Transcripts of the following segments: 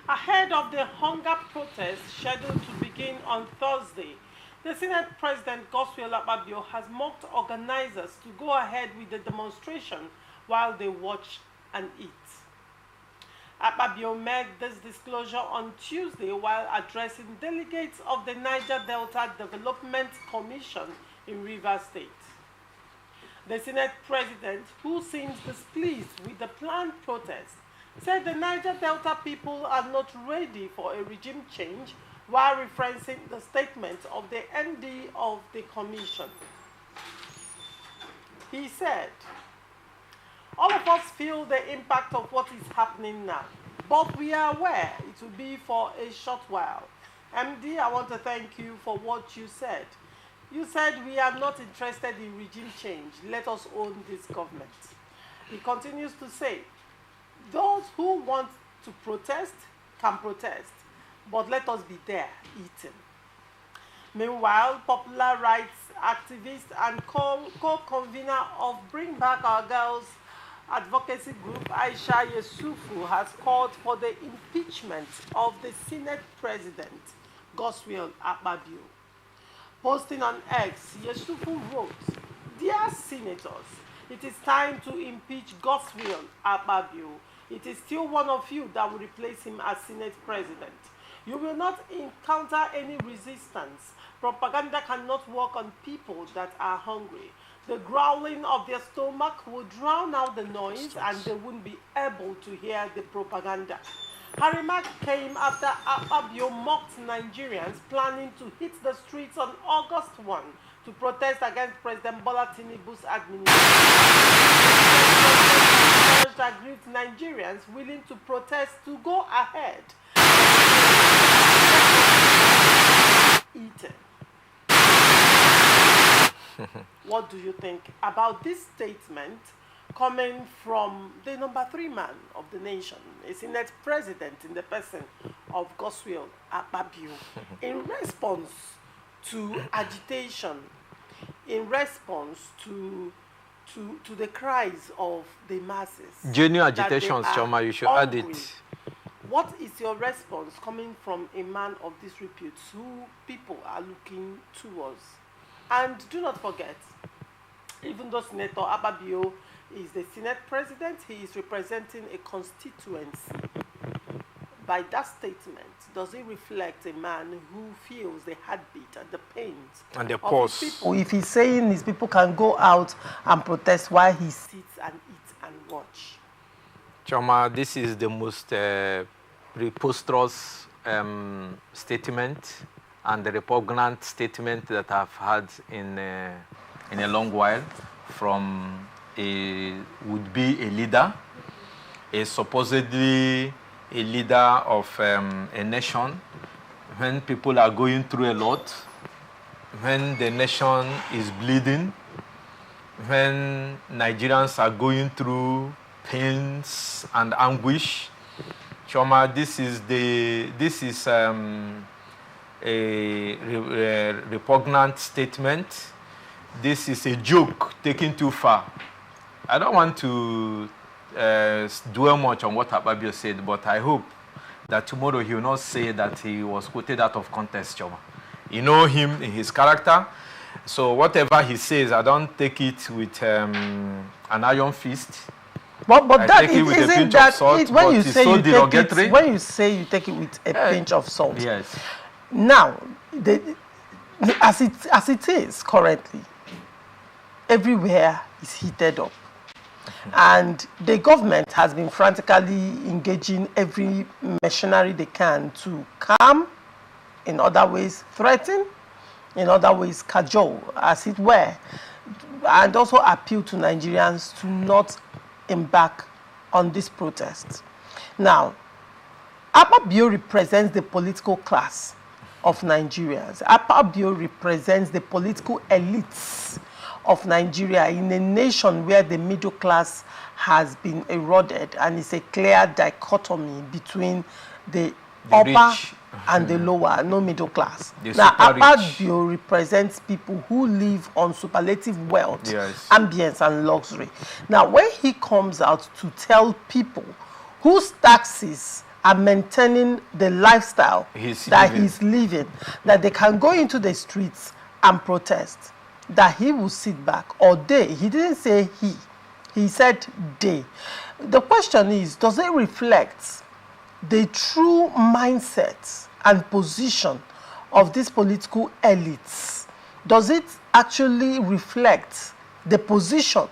Ahead of the hunger protest scheduled to begin on Thursday, the Senate President Godswill Akpabio has mocked organizers to go ahead with the demonstration while they watch and eat. Akpabio made this disclosure on Tuesday while addressing delegates of the Niger Delta Development Commission in Rivers State. The Senate President, who seems displeased with the planned protest, said the Niger Delta people are not ready for a regime change while referencing the statement of the MD of the commission. He said, "All of us feel the impact of what is happening now, but we are aware it will be for a short while. MD, I want to thank you for what you said. You said we are not interested in regime change. Let us own this government." He continues to say, "Those who want to protest can protest, but let us be there eating." Meanwhile, popular rights activist and co-convener of Bring Back Our Girls advocacy group Aisha Yesufu has called for the impeachment of the Senate President, Godswill Akpabio. Posting on X, Yesufu wrote, "Dear Senators, it is time to impeach Godswill Akpabio. It is still one of you that will replace him as Senate President. You will not encounter any resistance. Propaganda cannot work on people that are hungry. The growling of their stomach will drown out the noise and they won't be able to hear the propaganda." Her remark came after Akpabio mocked Nigerians planning to hit the streets on August 1 to protest against President Bola Tinubu's administration. Urged aggrieved Nigerians willing to protest to go ahead. Eating. What do you think about this statement coming from the number 3 man of the nation, a Senate President in the person of Godswill Akpabio, in response to agitation, in response to the cries of the masses? Genuine agitations, Choma, you should add it. What is your response coming from a man of this repute who people are looking towards? And do not forget, even though Senator Akpabio is the Senate President, he is representing a constituency. By that statement, does it reflect a man who feels the heartbeat and the pains and the pulse? If he's saying his people can go out and protest while he sits and eats and watch? Choma, this is the most preposterous statement and the repugnant statement that I've had in a long while from a would-be a leader, a supposedly a leader of a nation, when people are going through a lot, when the nation is bleeding, when Nigerians are going through pains and anguish. Choma, this is a repugnant statement. This is a joke taken too far. I don't want to dwell much on what Akpabio said, but I hope that tomorrow he will not say that he was quoted out of context, Choma. You know him in his character, so whatever he says, I don't take it with an iron fist. But that take it with isn't a pinch that of salt, it, when you it's say so you derogatory. take it, when you say you take it with a pinch of salt. Yes. Now, as it is currently, everywhere is heated up. And the government has been frantically engaging every machinery they can to calm, in other ways threaten, in other ways cajole, as it were, and also appeal to Nigerians to not embark on this protest. Now, Akpabio represents the political class of Nigerians. Akpabio represents the political elites of Nigeria in a nation where the middle class has been eroded, and it's a clear dichotomy between the upper and the lower, no middle class. Now, Akpabio represents people who live on superlative wealth, ambience, and luxury. Now, when he comes out to tell people whose taxes and maintaining the lifestyle he's living, that they can go into the streets and protest, that he will sit back, or they. He didn't say he said they. The question is, does it reflect the true mindset and position of these political elites? Does it actually reflect the position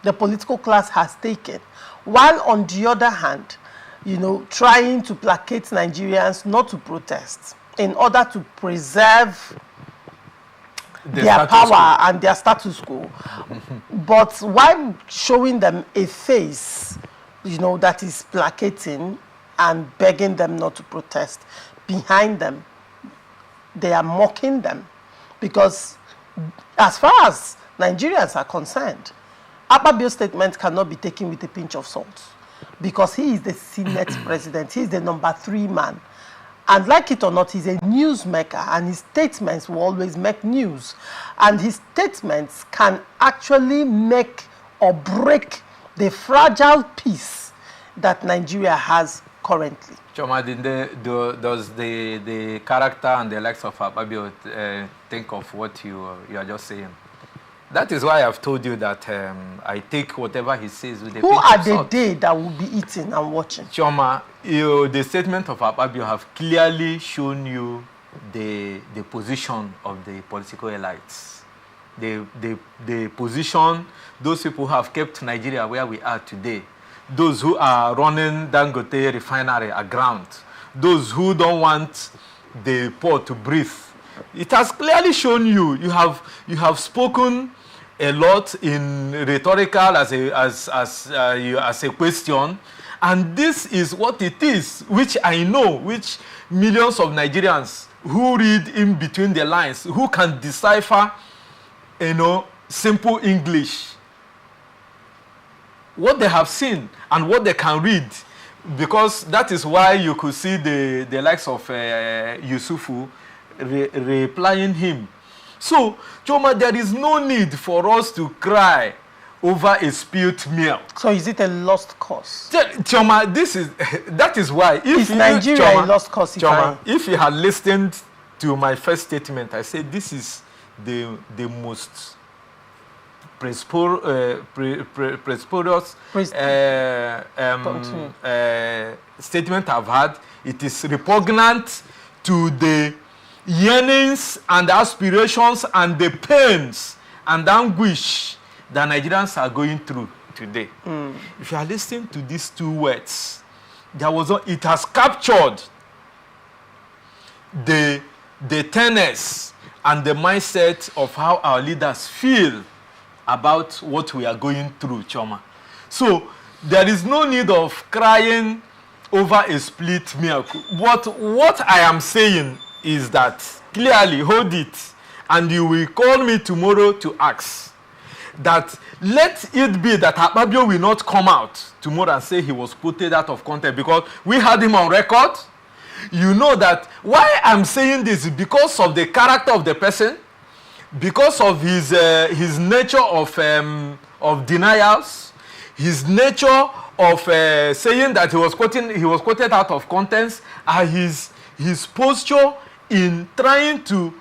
the political class has taken, while on the other hand, trying to placate Nigerians not to protest in order to preserve their power and their status quo, but while showing them a face, that is placating and begging them not to protest, behind them, they are mocking them. Because as far as Nigerians are concerned, Akpabio's statement cannot be taken with a pinch of salt, because he is the Senate president. He is the number 3 man. And like it or not, he's a newsmaker, and his statements will always make news. And his statements can actually make or break the fragile peace that Nigeria has currently. Choma, does the character and the likes of Akpabio think of what you are just saying? That is why I've told you that I take whatever he says with a pinch of salt. Who are the day that will be eating and watching? Choma, the statement of Akpabio have clearly shown you the position of the political elites. The position, those people who have kept Nigeria where we are today. Those who are running Dangote refinery aground. Those who don't want the poor to breathe. It has clearly shown you. You have spoken a lot in rhetorical as a question, and this is what it is, which I know, which millions of Nigerians who read in between the lines, who can decipher, simple English, what they have seen and what they can read, because that is why you could see the likes of Yesufu replying him. So, Choma, there is no need for us to cry over a spilt milk. So is it a lost cause? Choma, that is why. Is Nigeria a lost cause? Choma, if you had listened to my first statement, I said this is the most prosperous statement I've had. It is repugnant to the yearnings and aspirations and the pains and anguish that Nigerians are going through today. If you are listening to these 2 words, it has captured the tenets and the mindset of how our leaders feel about what we are going through, Choma. So there is no need of crying over a split milk. What I am saying is that, clearly, hold it, and you will call me tomorrow to ask that let it be that Akpabio will not come out tomorrow and say he was quoted out of context, because we had him on record. You know that why I'm saying this is because of the character of the person, because of his nature of denials, his nature of saying that he was quoted out of context, and his posture in trying to,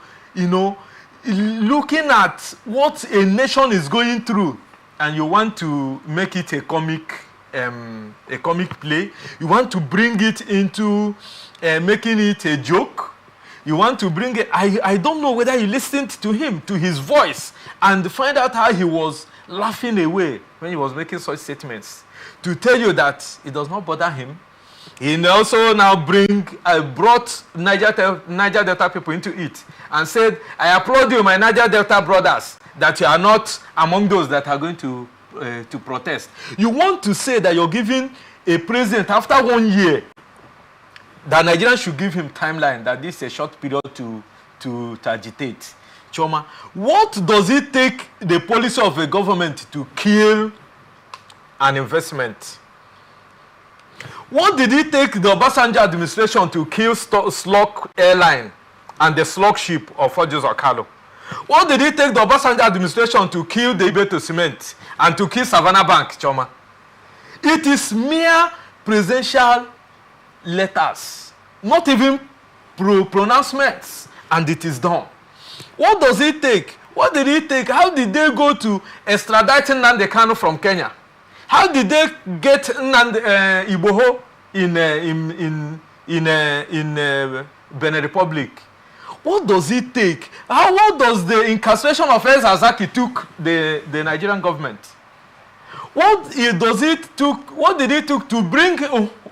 looking at what a nation is going through, and you want to make it a comic play. You want to bring it into making it a joke. You want to bring it. I don't know whether you listened to him, to his voice, and find out how he was laughing away when he was making such statements, to tell you that it does not bother him. He also now brought Niger Delta people into it and said, I applaud you, my Niger Delta brothers, that you are not among those that are going to protest. You want to say that you're giving a president after 1 year, that Nigerians should give him timeline, that this is a short period to agitate. Choma, what does it take the policy of a government to kill an investment? What did it take the Obasanjo administration to kill Slug Airline and the slug ship of Ojo Okalo? What did it take the Obasanjo administration to kill the Ibeto Cement and to kill Savannah Bank, Choma? It is mere presidential letters, not even pronouncements, and it is done. What does it take? What did it take? How did they go to extradite Nnamdi Kanu from Kenya? How did they get Igboho in Benin Republic? What does it take? What does the incarceration of Ezazaki took the Nigerian government? What did it took to bring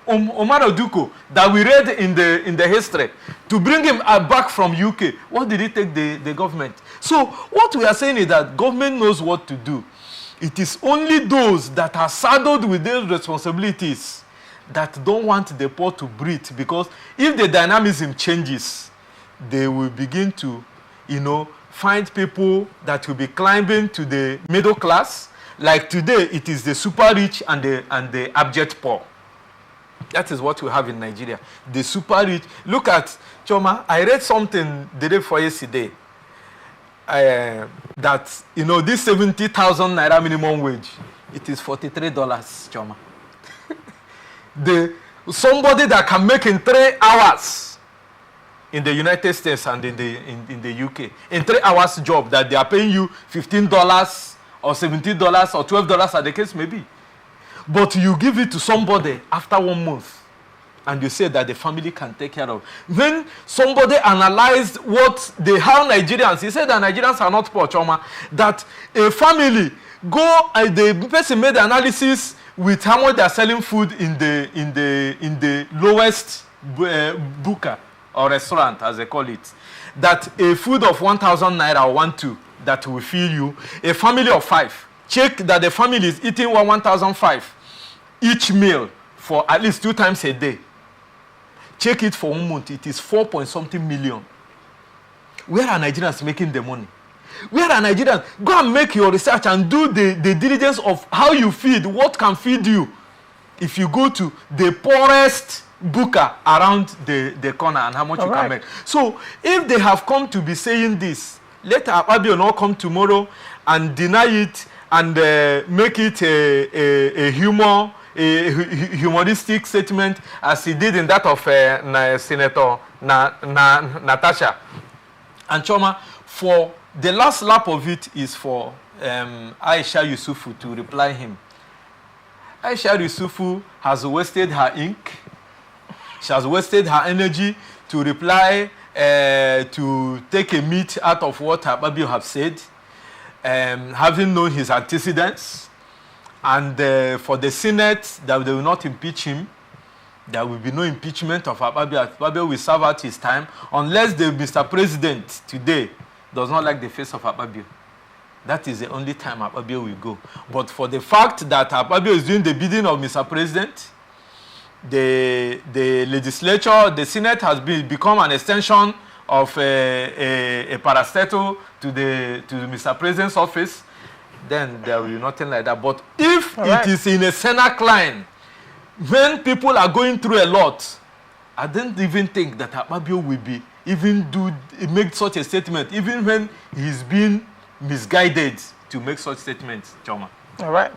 Omar Oduko that we read in the history, to bring him back from UK? What did it take the government? So what we are saying is that government knows what to do. It is only those that are saddled with their responsibilities that don't want the poor to breathe, because if the dynamism changes, they will begin to, find people that will be climbing to the middle class. Like today, it is the super rich and the abject poor. That is what we have in Nigeria. The super rich. Look at, Choma, I read something the day before yesterday. That, this 70,000 naira minimum wage, it is $43, Choma. Somebody that can make in 3 hours in the United States and in the UK, in 3 hours job, that they are paying you $15 or $17 or $12, as the case may be. But you give it to somebody after 1 month, and you say that the family can take care of. When somebody analyzed how Nigerians, he said that Nigerians are not poor, Choma, that a family the person made the analysis with how much they are selling food in the lowest buka or restaurant, as they call it, that a food of 1,000 naira or 1,200 that will feed you, a family of 5. Check that the family is eating 1,005 each meal for at least 2 times a day. Check it for 1 month, it is 4-point-something million. Where are Nigerians making the money? Where are Nigerians? Go and make your research and do the diligence of how you feed, what can feed you. If you go to the poorest buka around the corner and how much you can make. So if they have come to be saying this, let Akpabio not come tomorrow and deny it and make it a humoristic statement as he did in that of Senator Natasha. And Choma, for the last lap of it is for Aisha Yesufu to reply him. Aisha Yesufu has wasted her ink. She has wasted her energy to reply, to take a meat out of what Akpabio have said, having known his antecedents. And for the Senate, that they will not impeach him. There will be no impeachment of Akpabio. Akpabio will serve out his time unless the Mr. President today does not like the face of Akpabio. That is the only time Akpabio will go. But for the fact that Akpabio is doing the bidding of Mr. President, the legislature, the Senate has become an extension of a parastatal to the Mr. President's office, then there will be nothing like that. But if it is in a Senate line, when people are going through a lot, I don't even think that Akpabio will make such a statement, even when he's been misguided to make such statements, Choma. All right.